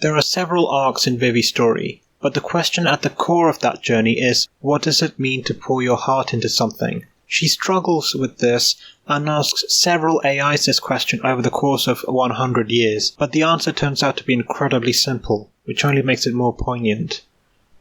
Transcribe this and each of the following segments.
There are several arcs in Vivy's story, but the question at the core of that journey is, what does it mean to pour your heart into something? She struggles with this and asks several AIs this question over the course of 100 years, but the answer turns out to be incredibly simple, which only makes it more poignant.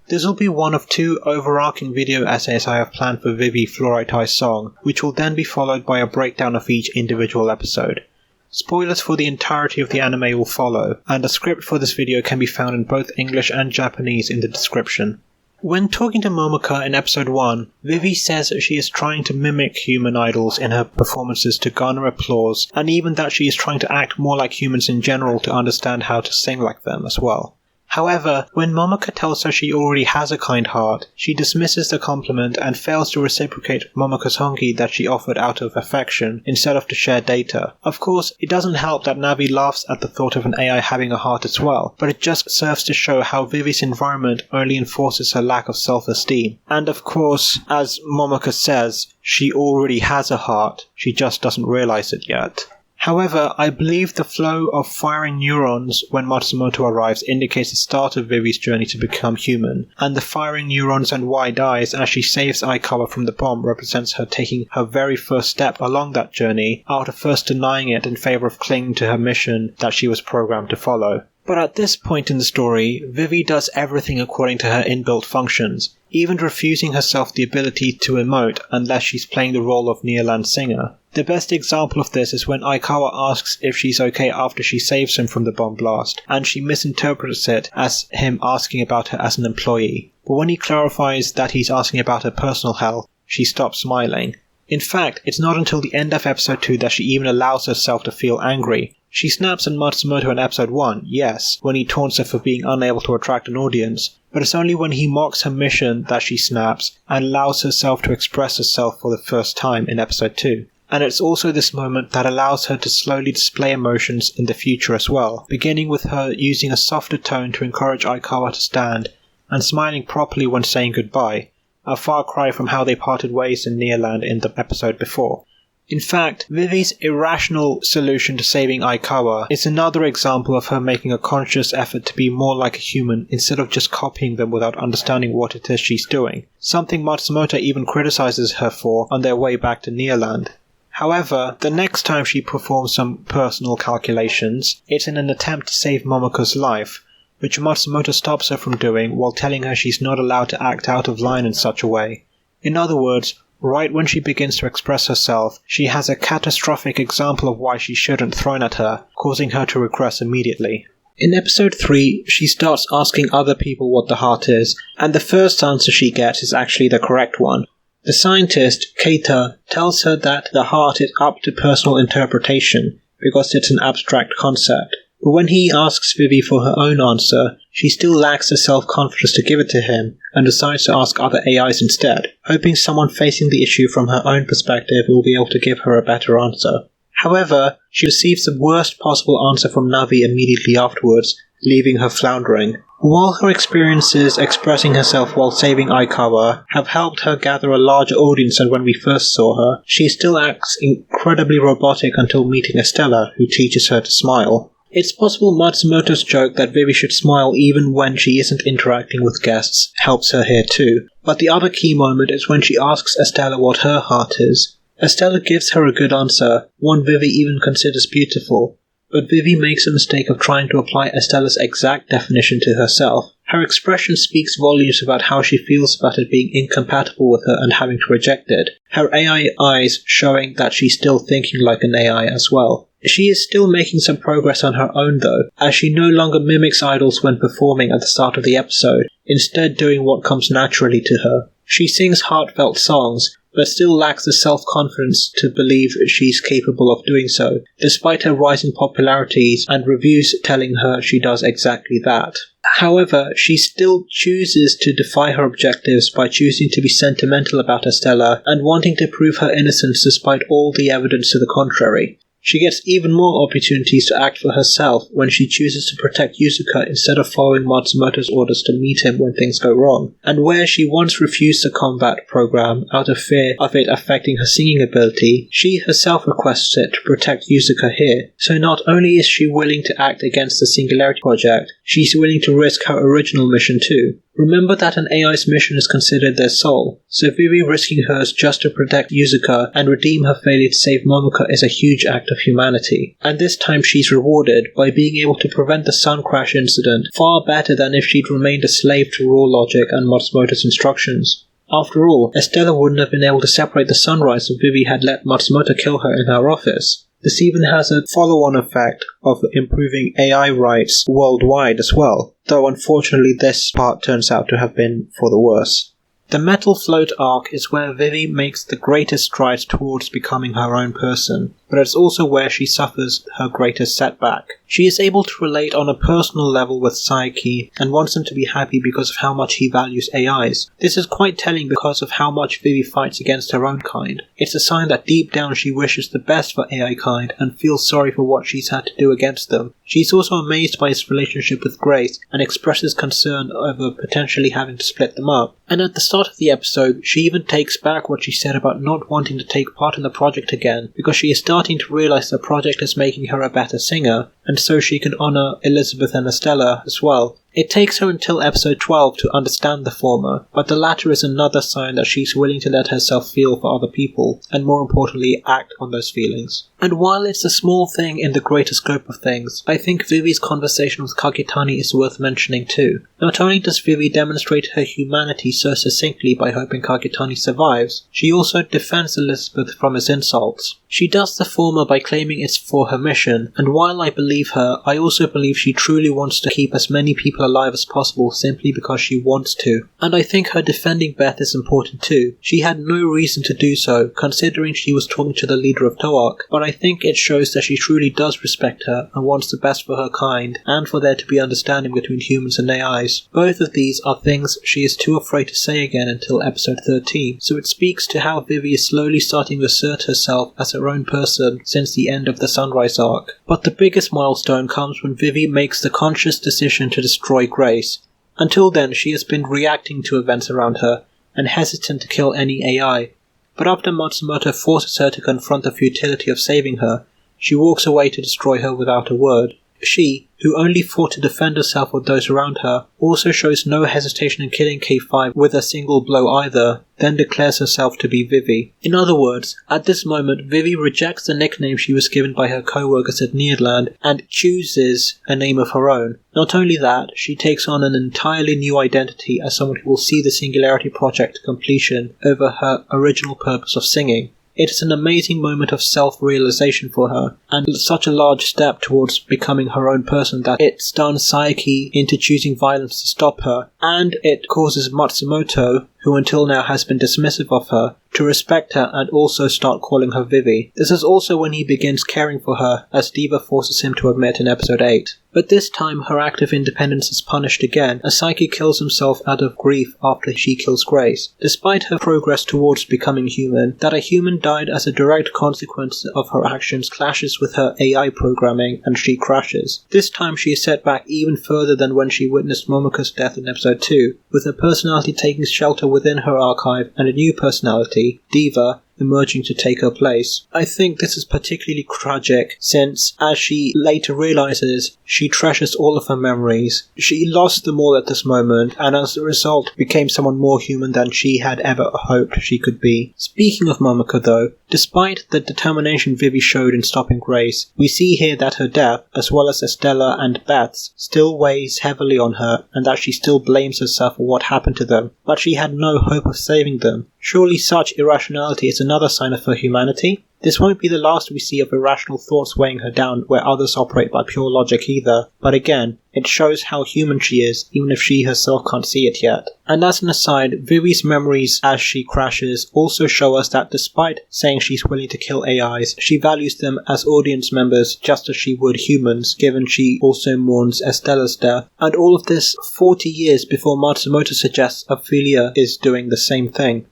This will be one of 2 overarching video essays I have planned for Vivy Fluorite Eye's song, which will then be followed by a breakdown of each individual episode. Spoilers for the entirety of the anime will follow, and a script for this video can be found in both English and Japanese in the description. When talking to Momoka in episode 1, Vivy says she is trying to mimic human idols in her performances to garner applause, and even that she is trying to act more like humans in general to understand how to sing like them as well. However, when Momoka tells her she already has a kind heart, she dismisses the compliment and fails to reciprocate Momoka's hongi that she offered out of affection instead of to share data. Of course, it doesn't help that Navi laughs at the thought of an AI having a heart as well, but it just serves to show how Vivy's environment only enforces her lack of self-esteem. And of course, as Momoka says, she already has a heart, she just doesn't realize it yet. However, I believe the flow of firing neurons when Matsumoto arrives indicates the start of Vivy's journey to become human, and the firing neurons and Y dies as she saves Aikawa from the bomb represents her taking her very first step along that journey after first denying it in favor of clinging to her mission that she was programmed to follow. But at this point in the story, Vivy does everything according to her inbuilt functions, even refusing herself the ability to emote unless she's playing the role of Nearland singer. The best example of this is when Aikawa asks if she's okay after she saves him from the bomb blast, and she misinterprets it as him asking about her as an employee. But when he clarifies that he's asking about her personal health, she stops smiling. In fact, it's not until the end of episode 2 that she even allows herself to feel angry. She snaps at Matsumoto in episode 1, yes, when he taunts her for being unable to attract an audience, but it's only when he mocks her mission that she snaps and allows herself to express herself for the first time in episode 2. And it's also this moment that allows her to slowly display emotions in the future as well, beginning with her using a softer tone to encourage Aikawa to stand, and smiling properly when saying goodbye, a far cry from how they parted ways in Nearland in the episode before. In fact, Vivy's irrational solution to saving Aikawa is another example of her making a conscious effort to be more like a human instead of just copying them without understanding what it is she's doing, something Matsumoto even criticizes her for on their way back to Nearland. However, the next time she performs some personal calculations, it's in an attempt to save Momoka's life, which Matsumoto stops her from doing while telling her she's not allowed to act out of line in such a way. In other words, right when she begins to express herself, she has a catastrophic example of why she shouldn't thrown at her, causing her to regress immediately. In episode 3, she starts asking other people what the heart is, and the first answer she gets is actually the correct one. The scientist, Keita, tells her that the heart is up to personal interpretation, because it's an abstract concept. But when he asks Vivy for her own answer, she still lacks the self-confidence to give it to him, and decides to ask other AIs instead, hoping someone facing the issue from her own perspective will be able to give her a better answer. However, she receives the worst possible answer from Navi immediately afterwards, leaving her floundering. While her experiences expressing herself while saving Aikawa have helped her gather a larger audience than when we first saw her, she still acts incredibly robotic until meeting Estella, who teaches her to smile. It's possible Matsumoto's joke that Vivy should smile even when she isn't interacting with guests helps her here too, but the other key moment is when she asks Estella what her heart is. Estella gives her a good answer, one Vivy even considers beautiful, but Vivy makes a mistake of trying to apply Estella's exact definition to herself. Her expression speaks volumes about how she feels about it being incompatible with her and having to reject it, her AI eyes showing that she's still thinking like an AI as well. She is still making some progress on her own though, as she no longer mimics idols when performing at the start of the episode, instead doing what comes naturally to her. She sings heartfelt songs, but still lacks the self-confidence to believe she's capable of doing so, despite her rising popularities and reviews telling her she does exactly that. However, she still chooses to defy her objectives by choosing to be sentimental about Estella and wanting to prove her innocence despite all the evidence to the contrary. She gets even more opportunities to act for herself when she chooses to protect Yuzuka instead of following Matsumoto's orders to meet him when things go wrong, and where she once refused the combat program out of fear of it affecting her singing ability, she herself requests it to protect Yuzuka here. So not only is she willing to act against the Singularity Project, she's willing to risk her original mission too. Remember that an AI's mission is considered their soul, so Vivy risking hers just to protect Yuzuka and redeem her failure to save Momoko is a huge act of humanity. And this time she's rewarded by being able to prevent the sun crash incident far better than if she'd remained a slave to raw logic and Matsumoto's instructions. After all, Estella wouldn't have been able to separate the sunrise if Vivy had let Matsumoto kill her in her office. This even has a follow-on effect of improving AI rights worldwide as well, though unfortunately this part turns out to have been for the worse. The Metal Float arc is where Vivy makes the greatest strides towards becoming her own person, but it's also where she suffers her greatest setback. She is able to relate on a personal level with Saiki and wants him to be happy because of how much he values AIs. This is quite telling because of how much Vivy fights against her own kind. It's a sign that deep down she wishes the best for AI kind and feels sorry for what she's had to do against them. She's also amazed by his relationship with Grace and expresses concern over potentially having to split them up. And at the start of the episode, she even takes back what she said about not wanting to take part in the project again, because she is starting to realize the project is making her a better singer, and so she can honor Elizabeth and Estella as well. It takes her until episode 12 to understand the former, but the latter is another sign that she's willing to let herself feel for other people, and more importantly, act on those feelings. And while it's a small thing in the greater scope of things, I think Vivy's conversation with Kagitani is worth mentioning too. Not only does Vivy demonstrate her humanity so succinctly by hoping Kagitani survives, she also defends Elizabeth from his insults. She does the former by claiming it's for her mission, and while I believe her, I also believe she truly wants to keep as many people alive as possible simply because she wants to. And I think her defending Beth is important too. She had no reason to do so, considering she was talking to the leader of Toark, but I think it shows that she truly does respect her and wants the best for her kind, and for there to be understanding between humans and AIs. Both of these are things she is too afraid to say again until episode 13, so it speaks to how Vivy is slowly starting to assert herself as her own person since the end of the Sunrise arc. But the biggest milestone comes when Vivy makes the conscious decision to destroy Grace. Until then, she has been reacting to events around her, and hesitant to kill any AI. But after Matsumoto forces her to confront the futility of saving her, she walks away to destroy her without a word. She, who only fought to defend herself or those around her, also shows no hesitation in killing K5 with a single blow either, then declares herself to be Vivy. In other words, at this moment, Vivy rejects the nickname she was given by her co-workers at Nearland and chooses a name of her own. Not only that, she takes on an entirely new identity as someone who will see the Singularity Project to completion over her original purpose of singing. It is an amazing moment of self-realization for her, and such a large step towards becoming her own person that it stuns Saiki into choosing violence to stop her, and it causes Matsumoto, who until now has been dismissive of her, to respect her and also start calling her Vivy. This is also when he begins caring for her, as Diva forces him to admit in episode 8. But this time her act of independence is punished again, as Saiki kills himself out of grief after she kills Grace. Despite her progress towards becoming human, that a human died as a direct consequence of her actions clashes with her AI programming, and she crashes. This time she is set back even further than when she witnessed Momoko's death in episode 2, with her personality taking shelter within her archive and a new personality, Diva, emerging to take her place. I think this is particularly tragic since, as she later realizes, she treasures all of her memories. She lost them all at this moment, and as a result became someone more human than she had ever hoped she could be. Speaking of Momoko though, despite the determination Vivy showed in stopping Grace, we see here that her death, as well as Estella and Beth's, still weighs heavily on her, and that she still blames herself for what happened to them, but she had no hope of saving them. Surely such irrationality is another sign of her humanity? This won't be the last we see of irrational thoughts weighing her down where others operate by pure logic either, but again, it shows how human she is, even if she herself can't see it yet. And as an aside, Vivy's memories as she crashes also show us that despite saying she's willing to kill AIs, she values them as audience members just as she would humans, given she also mourns Estella's death. And all of this 40 years before Matsumoto suggests Ophelia is doing the same thing.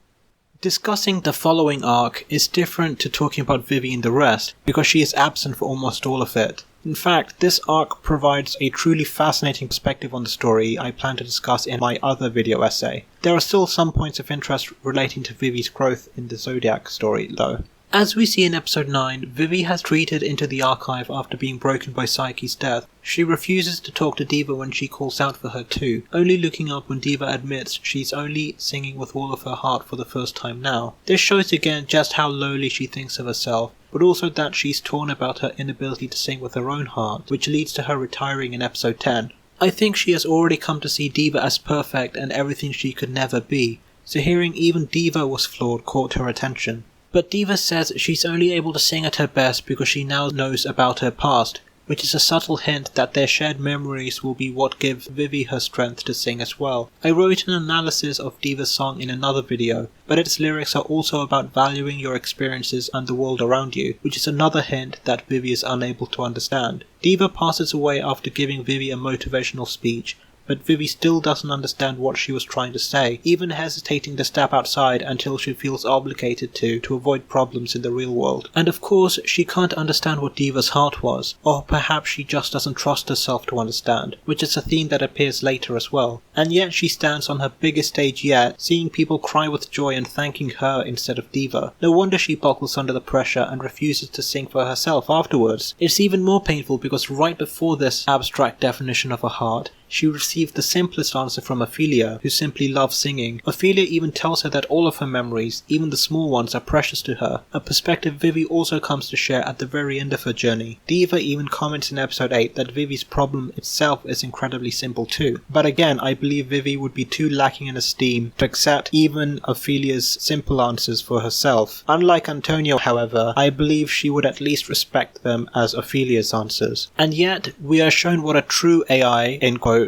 Discussing the following arc is different to talking about Vivy and the rest, because she is absent for almost all of it. In fact, this arc provides a truly fascinating perspective on the story I plan to discuss in my other video essay. There are still some points of interest relating to Vivy's growth in the Zodiac story, though. As we see in episode 9, Vivy has retreated into the archive after being broken by Psyche's death. She refuses to talk to Diva when she calls out for her too, only looking up when Diva admits she's only singing with all of her heart for the first time now. This shows again just how lowly she thinks of herself, but also that she's torn about her inability to sing with her own heart, which leads to her retiring in episode 10. I think she has already come to see Diva as perfect and everything she could never be, so hearing even Diva was flawed caught her attention. But Diva says she's only able to sing at her best because she now knows about her past, which is a subtle hint that their shared memories will be what give Vivy her strength to sing as well. I wrote an analysis of Diva's song in another video, but its lyrics are also about valuing your experiences and the world around you, which is another hint that Vivy is unable to understand. Diva passes away after giving Vivy a motivational speech, but Vivy still doesn't understand what she was trying to say, even hesitating to step outside until she feels obligated to avoid problems in the real world. And of course, she can't understand what Diva's heart was, or perhaps she just doesn't trust herself to understand, which is a theme that appears later as well. And yet she stands on her biggest stage yet, seeing people cry with joy and thanking her instead of Diva. No wonder she buckles under the pressure and refuses to sing for herself afterwards. It's even more painful because right before this abstract definition of a heart, she received the simplest answer from Ophelia, who simply loves singing. Ophelia even tells her that all of her memories, even the small ones, are precious to her, a perspective Vivy also comes to share at the very end of her journey. Diva even comments in episode 8 that Vivy's problem itself is incredibly simple too. But again, I believe Vivy would be too lacking in esteem to accept even Ophelia's simple answers for herself. Unlike Antonio, however, I believe she would at least respect them as Ophelia's answers. And yet, we are shown what a true AI, in quotes,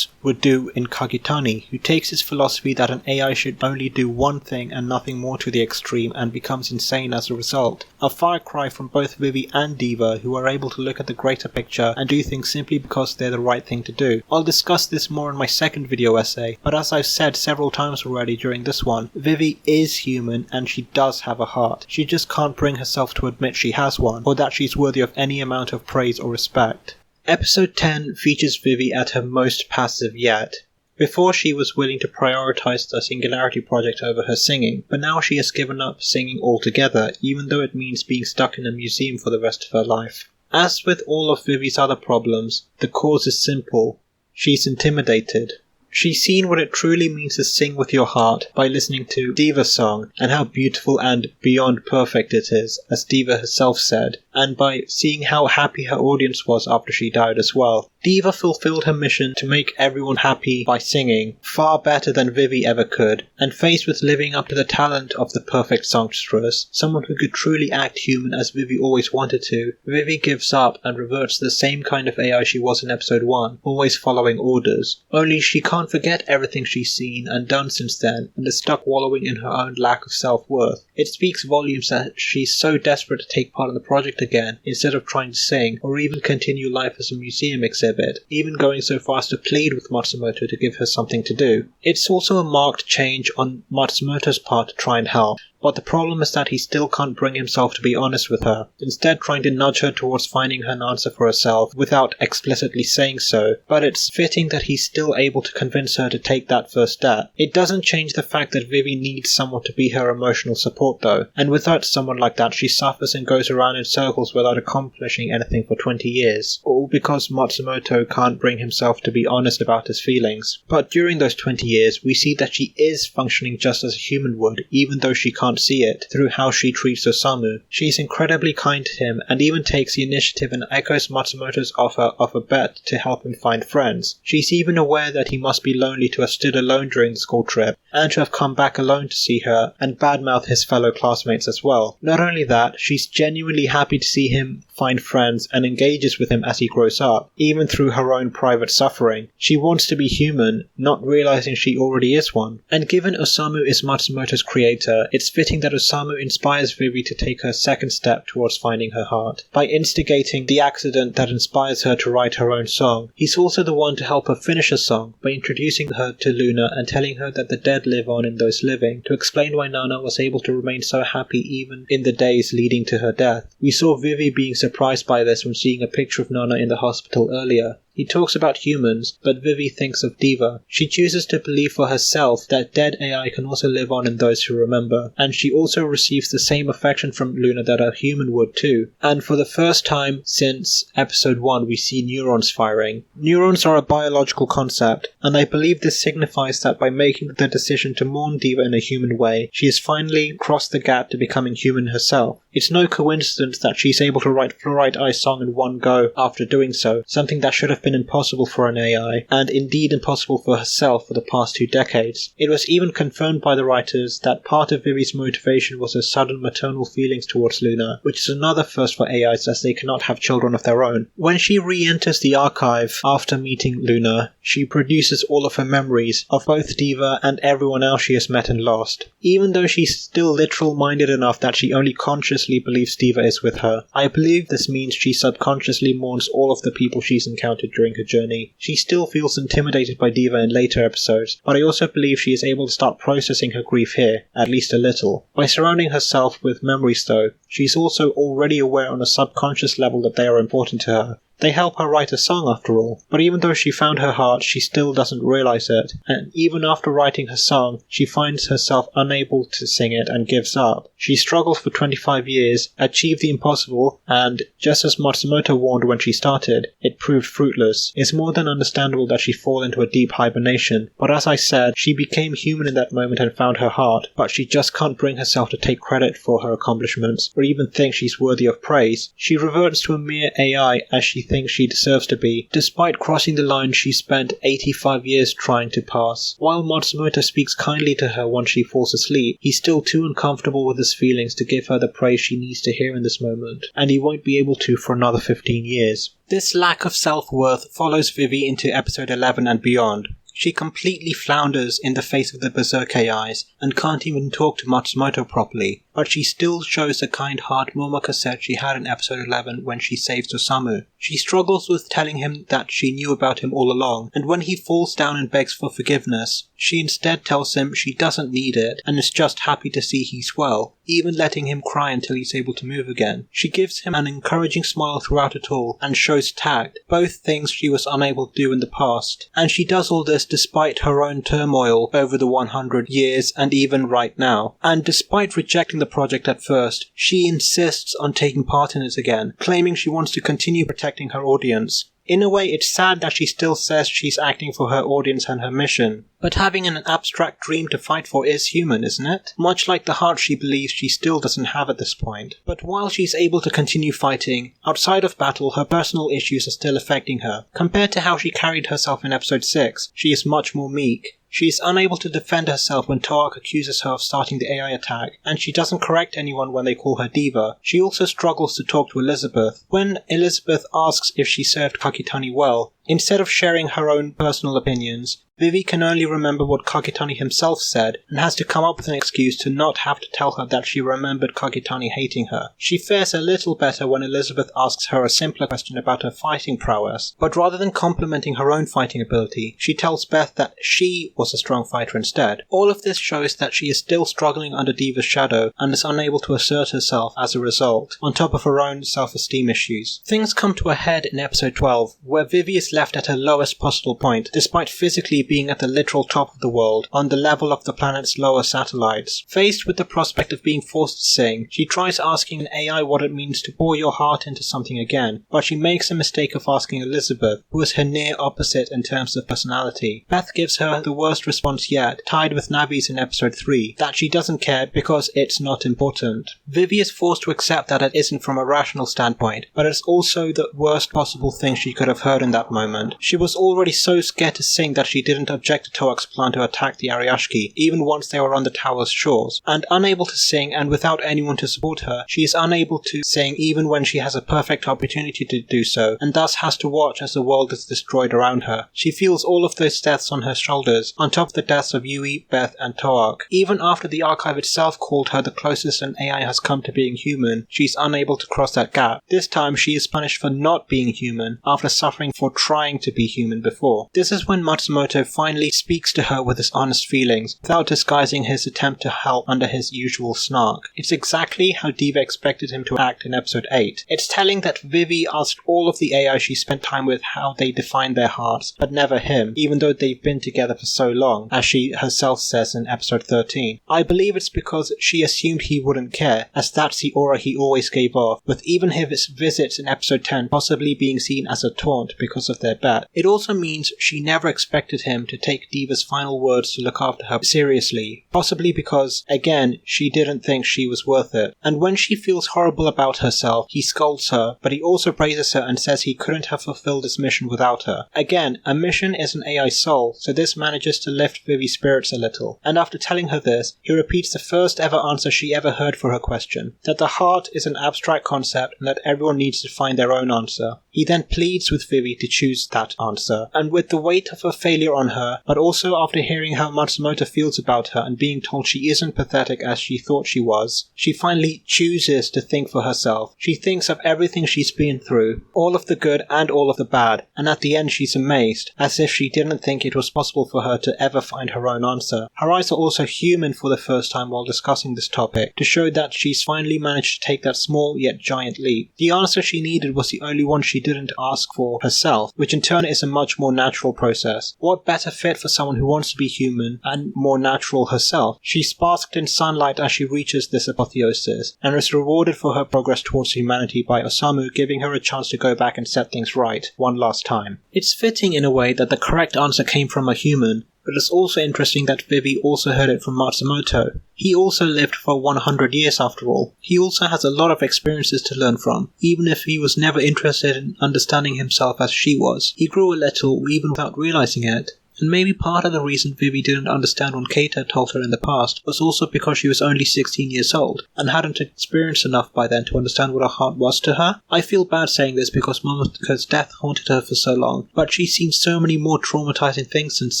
would do in Kagitani, who takes his philosophy that an AI should only do one thing and nothing more to the extreme and becomes insane as a result. A far cry from both Vivy and Diva, who are able to look at the greater picture and do things simply because they're the right thing to do. I'll discuss this more in my second video essay, but as I've said several times already during this one, Vivy is human and she does have a heart. She just can't bring herself to admit she has one, or that she's worthy of any amount of praise or respect. Episode 10 features Vivy at her most passive yet. Before she was willing to prioritize the Singularity Project over her singing, but now she has given up singing altogether, even though it means being stuck in a museum for the rest of her life. As with all of Vivy's other problems, the cause is simple. She's intimidated. She's seen what it truly means to sing with your heart by listening to Diva's song and how beautiful and beyond perfect it is, as Diva herself said, and by seeing how happy her audience was after she died as well. Diva fulfilled her mission to make everyone happy by singing, far better than Vivy ever could, and faced with living up to the talent of the perfect songstress, someone who could truly act human as Vivy always wanted to, Vivy gives up and reverts to the same kind of AI she was in episode 1, always following orders. Only she can't forget everything she's seen and done since then, and is stuck wallowing in her own lack of self-worth. It speaks volumes that she's so desperate to take part in the project again, instead of trying to sing, or even continue life as a museum exhibit, even going so far as to plead with Matsumoto to give her something to do. It's also a marked change on Matsumoto's part to try and help, but the problem is that he still can't bring himself to be honest with her, instead trying to nudge her towards finding an answer for herself without explicitly saying so, but it's fitting that he's still able to convince her to take that first step. It doesn't change the fact that Vivy needs someone to be her emotional support though, and without someone like that she suffers and goes around in circles without accomplishing anything for 20 years, all because Matsumoto can't bring himself to be honest about his feelings. But during those 20 years we see that she is functioning just as a human would, even though she can't see it, through how she treats Osamu. She's incredibly kind to him and even takes the initiative and echoes Matsumoto's offer of a bet to help him find friends. She's even aware that he must be lonely to have stood alone during the school trip, and to have come back alone to see her, and badmouth his fellow classmates as well. Not only that, she's genuinely happy to see him find friends and engages with him as he grows up, even through her own private suffering. She wants to be human, not realizing she already is one. And given Osamu is Matsumoto's creator, it's fitting fitting that Osamu inspires Vivy to take her second step towards finding her heart. By instigating the accident that inspires her to write her own song, he's also the one to help her finish a song by introducing her to Luna and telling her that the dead live on in those living, to explain why Nana was able to remain so happy even in the days leading to her death. We saw Vivy being surprised by this when seeing a picture of Nana in the hospital earlier. He talks about humans, but Vivy thinks of Diva. She chooses to believe for herself that dead AI can also live on in those who remember, and she also receives the same affection from Luna that a human would too. And for the first time since episode 1 we see neurons firing. Neurons are a biological concept, and I believe this signifies that by making the decision to mourn Diva in a human way, she has finally crossed the gap to becoming human herself. It's no coincidence that she's able to write Fluorite Eye song in one go after doing so, something that should have been impossible for an AI, and indeed impossible for herself for the past 2 decades. It was even confirmed by the writers that part of Vivy's motivation was her sudden maternal feelings towards Luna, which is another first for AIs as they cannot have children of their own. When she re-enters the archive after meeting Luna, she produces all of her memories of both Diva and everyone else she has met and lost. Even though she's still literal-minded enough that she only consciously believes Diva is with her, I believe this means she subconsciously mourns all of the people she's encountered during her journey. She still feels intimidated by Diva in later episodes, but I also believe she is able to start processing her grief here, at least a little. By surrounding herself with memories though, she's also already aware on a subconscious level that they are important to her. They help her write a song after all, but even though she found her heart, she still doesn't realize it, and even after writing her song, she finds herself unable to sing it and gives up. She struggles for 25 years, achieved the impossible, and just as Matsumoto warned when she started, it proved fruitless. It's more than understandable that she fall into a deep hibernation, but as I said, she became human in that moment and found her heart, but she just can't bring herself to take credit for her accomplishments, or even think she's worthy of praise. She reverts to a mere AI as she thinks she deserves to be, despite crossing the line she spent 85 years trying to pass. While Matsumoto speaks kindly to her once she falls asleep, he's still too uncomfortable with his feelings to give her the praise she needs to hear in this moment, and he won't be able to for another 15 years. This lack of self-worth follows Vivy into episode 11 and beyond. She completely flounders in the face of the Berserk AIs and can't even talk to Matsumoto properly, but she still shows the kind heart Momoko said she had in episode 11 when she saves Osamu. She struggles with telling him that she knew about him all along, and when he falls down and begs for forgiveness, she instead tells him she doesn't need it and is just happy to see he's well, even letting him cry until he's able to move again. She gives him an encouraging smile throughout it all and shows tact, both things she was unable to do in the past. And she does all this despite her own turmoil over the 100 years and even right now. And despite rejecting the project at first, she insists on taking part in it again, claiming she wants to continue protecting her audience. In a way, it's sad that she still says she's acting for her audience and her mission. But having an abstract dream to fight for is human, isn't it? Much like the heart she believes she still doesn't have at this point. But while she's able to continue fighting, outside of battle her personal issues are still affecting her. Compared to how she carried herself in episode 6, she is much more meek. She is unable to defend herself when Toark accuses her of starting the AI attack, and she doesn't correct anyone when they call her Diva. She also struggles to talk to Elizabeth. When Elizabeth asks if she served Kakitani well, instead of sharing her own personal opinions, Vivy can only remember what Kakitani himself said, and has to come up with an excuse to not have to tell her that she remembered Kakitani hating her. She fares a little better when Elizabeth asks her a simpler question about her fighting prowess, but rather than complimenting her own fighting ability, she tells Beth that she was a strong fighter instead. All of this shows that she is still struggling under Diva's shadow, and is unable to assert herself as a result, on top of her own self-esteem issues. Things come to a head in episode 12, where Vivy is left at her lowest possible point, despite physically being at the literal top of the world, on the level of the planet's lower satellites. Faced with the prospect of being forced to sing, she tries asking an AI what it means to pour your heart into something again, but she makes a mistake of asking Elizabeth, who is her near opposite in terms of personality. Beth gives her the worst response yet, tied with Navi's in episode 3, that she doesn't care because it's not important. Vivy is forced to accept that it isn't from a rational standpoint, but it's also the worst possible thing she could have heard in that moment. moment. She was already so scared to sing that she didn't object to Toak's plan to attack the Ariashki, even once they were on the tower's shores. And unable to sing and without anyone to support her, she is unable to sing even when she has a perfect opportunity to do so, and thus has to watch as the world is destroyed around her. She feels all of those deaths on her shoulders, on top of the deaths of Yui, Beth, and Toak. Even after the archive itself called her the closest an AI has come to being human, she's unable to cross that gap. This time she is punished for not being human, after suffering for trying to be human before. This is when Matsumoto finally speaks to her with his honest feelings, without disguising his attempt to help under his usual snark. It's exactly how Diva expected him to act in episode 8. It's telling that Vivy asked all of the AI she spent time with how they define their hearts, but never him, even though they've been together for so long, as she herself says in episode 13. I believe it's because she assumed he wouldn't care, as that's the aura he always gave off, with even his visits in episode 10 possibly being seen as a taunt because of their bet. It also means she never expected him to take Diva's final words to look after her seriously, possibly because, again, she didn't think she was worth it. And when she feels horrible about herself, he scolds her, but he also praises her and says he couldn't have fulfilled this mission without her. Again, a mission is an AI soul, so this manages to lift Vivy's spirits a little. And after telling her this, he repeats the first ever answer she ever heard for her question, that the heart is an abstract concept and that everyone needs to find their own answer. He then pleads with Vivy to choose that answer, and with the weight of her failure on her, but also after hearing how Matsumoto feels about her and being told she isn't pathetic as she thought she was, she finally chooses to think for herself. She thinks of everything she's been through, all of the good and all of the bad, and at the end she's amazed, as if she didn't think it was possible for her to ever find her own answer. Her eyes are also human for the first time while discussing this topic, to show that she's finally managed to take that small yet giant leap. The answer she needed was the only one she didn't ask for herself, which in turn is a much more natural process. What better fit for someone who wants to be human and more natural herself? She's basked in sunlight as she reaches this apotheosis, and is rewarded for her progress towards humanity by Osamu giving her a chance to go back and set things right one last time. It's fitting in a way that the correct answer came from a human, but it's also interesting that Vivy also heard it from Matsumoto. He also lived for 100 years after all. He also has a lot of experiences to learn from, even if he was never interested in understanding himself as she was. He grew a little even without realizing it. And maybe part of the reason Vivy didn't understand when Keita told her in the past was also because she was only 16 years old, and hadn't experienced enough by then to understand what a heart was to her. I feel bad saying this because Momoko's death haunted her for so long, but she's seen so many more traumatizing things since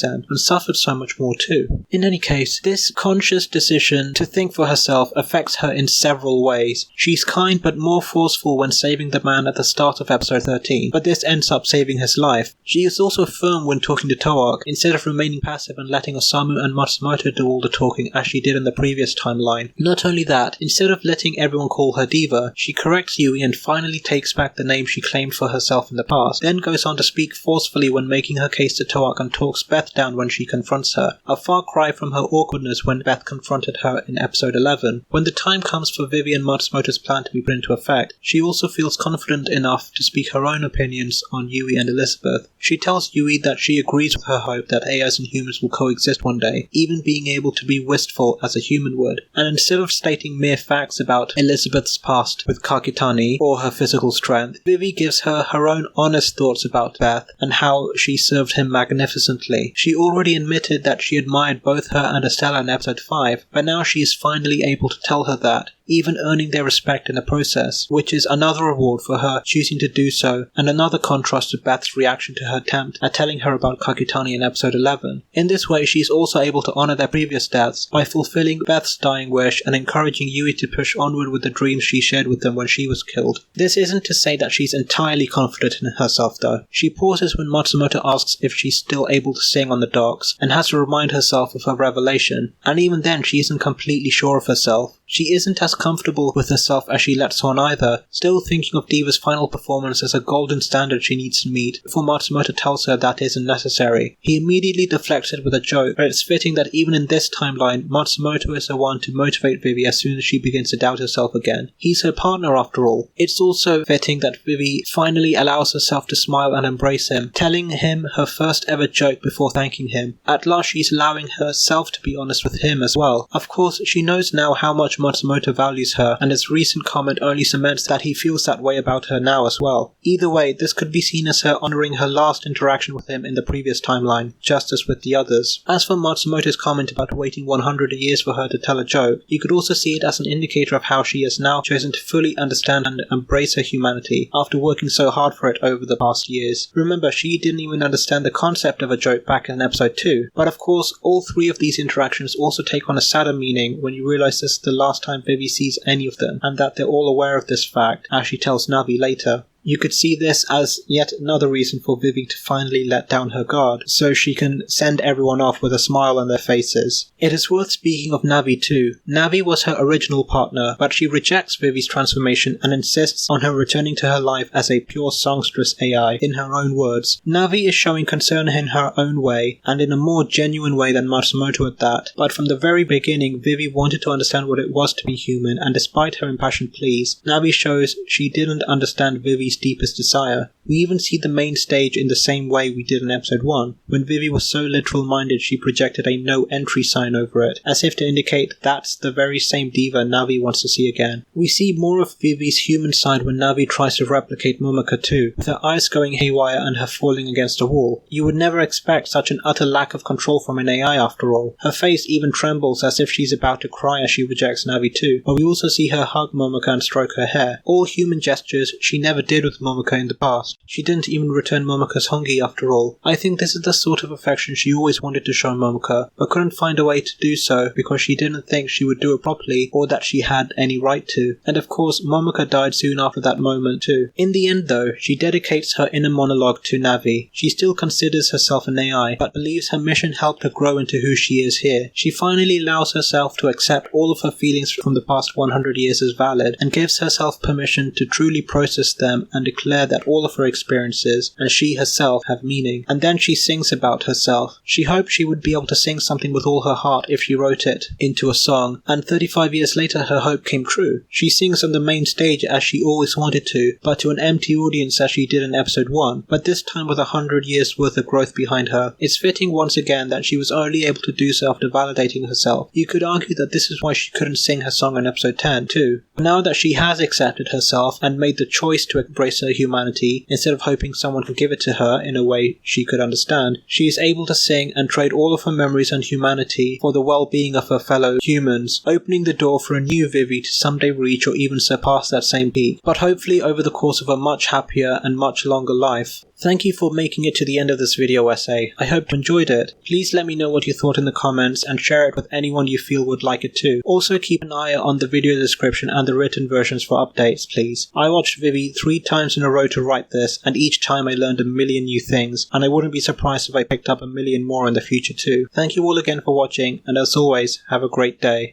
then, and suffered so much more too. In any case, this conscious decision to think for herself affects her in several ways. She's kind but more forceful when saving the man at the start of episode 13, but this ends up saving his life. She is also firm when talking to Toak, instead of remaining passive and letting Osamu and Matsumoto do all the talking as she did in the previous timeline. Not only that, instead of letting everyone call her Diva, she corrects Yui and finally takes back the name she claimed for herself in the past, then goes on to speak forcefully when making her case to Toak and talks Beth down when she confronts her, a far cry from her awkwardness when Beth confronted her in episode 11. When the time comes for Vivy and Matsumoto's plan to be put into effect, she also feels confident enough to speak her own opinions on Yui and Elizabeth. She tells Yui that she agrees with her hope that AIs and humans will coexist one day, even being able to be wistful as a human would. And instead of stating mere facts about Elizabeth's past with Kakitani or her physical strength, Vivy gives her her own honest thoughts about Beth and how she served him magnificently. She already admitted that she admired both her and Estella in episode 5, but now she is finally able to tell her that, even earning their respect in the process, which is another reward for her choosing to do so, and another contrast to Beth's reaction to her attempt at telling her about Kakitani in episode 11. In this way, she is also able to honor their previous deaths by fulfilling Beth's dying wish and encouraging Yui to push onward with the dreams she shared with them when she was killed. This isn't to say that she's entirely confident in herself though. She pauses when Matsumoto asks if she's still able to sing on the docks, and has to remind herself of her revelation, and even then she isn't completely sure of herself. She isn't as comfortable with herself as she lets on either, still thinking of Diva's final performance as a golden standard she needs to meet, before Matsumoto tells her that isn't necessary. He immediately deflects it with a joke, but it's fitting that even in this timeline, Matsumoto is the one to motivate Vivy as soon as she begins to doubt herself again. He's her partner after all. It's also fitting that Vivy finally allows herself to smile and embrace him, telling him her first ever joke before thanking him. At last she's allowing herself to be honest with him as well. Of course, she knows now how much Matsumoto values her, and his recent comment only cements that he feels that way about her now as well. Either way, this could be seen as her honoring her last interaction with him in the previous timeline, just as with the others. As for Matsumoto's comment about waiting 100 years for her to tell a joke, you could also see it as an indicator of how she has now chosen to fully understand and embrace her humanity after working so hard for it over the past years. Remember, she didn't even understand the concept of a joke back in episode 2, but of course all three of these interactions also take on a sadder meaning when you realize this is the last time Vivy sees any of them, and that they're all aware of this fact, as she tells Navi later. You could see this as yet another reason for Vivy to finally let down her guard, so she can send everyone off with a smile on their faces. It is worth speaking of Navi too. Navi was her original partner, but she rejects Vivy's transformation and insists on her returning to her life as a pure songstress AI, in her own words. Navi is showing concern in her own way, and in a more genuine way than Matsumoto at that, but from the very beginning Vivy wanted to understand what it was to be human, and despite her impassioned pleas, Navi shows she didn't understand Vivy's deepest desire. We even see the main stage in the same way we did in episode 1, when Vivy was so literal-minded she projected a no entry sign over it, as if to indicate that's the very same diva Navi wants to see again. We see more of Vivy's human side when Navi tries to replicate Momoko too, with her eyes going haywire and her falling against a wall. You would never expect such an utter lack of control from an AI after all. Her face even trembles as if she's about to cry as she rejects Navi too, but we also see her hug Momoko and stroke her hair. All human gestures she never did with Momoko in the past. She didn't even return Momoko's hongi after all. I think this is the sort of affection she always wanted to show Momoko, but couldn't find a way to do so because she didn't think she would do it properly or that she had any right to. And of course, Momoko died soon after that moment too. In the end though, she dedicates her inner monologue to Navi. She still considers herself an AI, but believes her mission helped her grow into who she is here. She finally allows herself to accept all of her feelings from the past 100 years as valid, and gives herself permission to truly process them and declare that all of her experiences and she herself have meaning. And then she sings about herself. She hoped she would be able to sing something with all her heart if she wrote it into a song, and 35 years later her hope came true. She sings on the main stage as she always wanted to, but to an empty audience as she did in episode 1, but this time with 100 years worth of growth behind her. It's fitting once again that she was only able to do so after validating herself. You could argue that this is why she couldn't sing her song in episode 10 too. But now that she has accepted herself and made the choice to embrace her humanity, instead of hoping someone could give it to her in a way she could understand, she is able to sing and trade all of her memories and humanity for the well-being of her fellow humans, opening the door for a new Vivy to someday reach or even surpass that same peak, but hopefully over the course of a much happier and much longer life. Thank you for making it to the end of this video essay. I hope you enjoyed it. Please let me know what you thought in the comments and share it with anyone you feel would like it too. Also keep an eye on the video description and the written versions for updates, please. I watched Vivy 3 times in a row to write this, and each time I learned a million new things, and I wouldn't be surprised if I picked up a million more in the future too. Thank you all again for watching, and as always, have a great day.